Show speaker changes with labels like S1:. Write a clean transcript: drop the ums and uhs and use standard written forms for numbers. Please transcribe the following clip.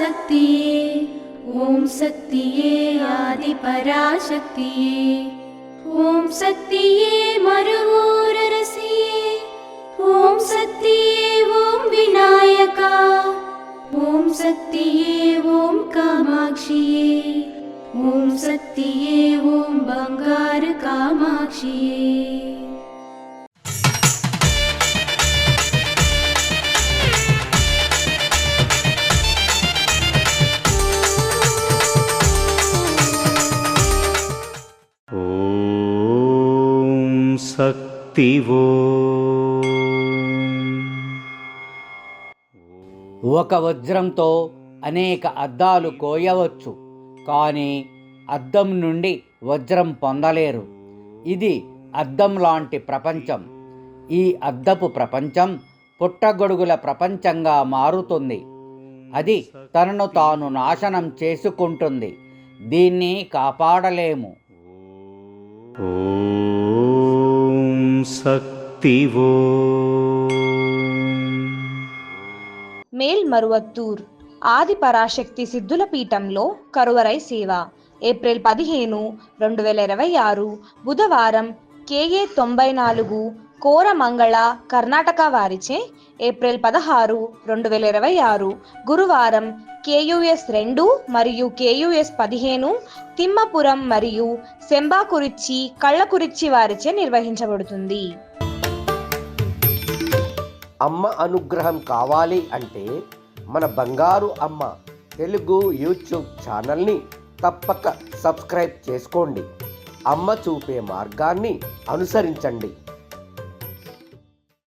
S1: पराशक्तिये ॐ शक्तिये आदिपराशक्तिये ॐ शक्तिये मरुवोररसिये ॐ शक्तिये ॐ विनायका ॐ शक्तिये ॐ कामाक्षिये ॐ शक्तिये ॐ बंगार कामाक्षिये।
S2: శక్తివో
S3: ఒక వజ్రంతో అనేక అద్దాలు కోయవచ్చు, కానీ అద్దం నుండి వజ్రం పొందలేరు. ఇది అద్దం లాంటి ప్రపంచం. ఈ అద్దపు ప్రపంచం పుట్టగొడుగుల ప్రపంచంగా మారుతుంది. అది తనను తాను నాశనం చేసుకుంటుంది. దీన్ని కాపాడలేము.
S2: శక్తివో
S4: మేల్మరువత్తూర్ ఆది పరాశక్తి సిద్ధుల పీఠంలో కరువరై సేవ ఏప్రిల్ 15, 2026 బుధవారం KA 94 కోరమంగళ కర్ణాటక వారిచే ఏప్రిల్ 16, 2026 గురువారం KUS 2 మరియు KUS 15 తిమ్మపురం మరియు సెంబాకురిచ్చి కళ్ళకురిచ్చి వారిచే నిర్వహించబడుతుంది.
S5: అమ్మ అనుగ్రహం కావాలి అంటే మన బంగారు అమ్మ తెలుగు యూట్యూబ్ ఛానల్ని తప్పక సబ్స్క్రైబ్ చేసుకోండి. అమ్మ చూపే మార్గాన్ని అనుసరించండి.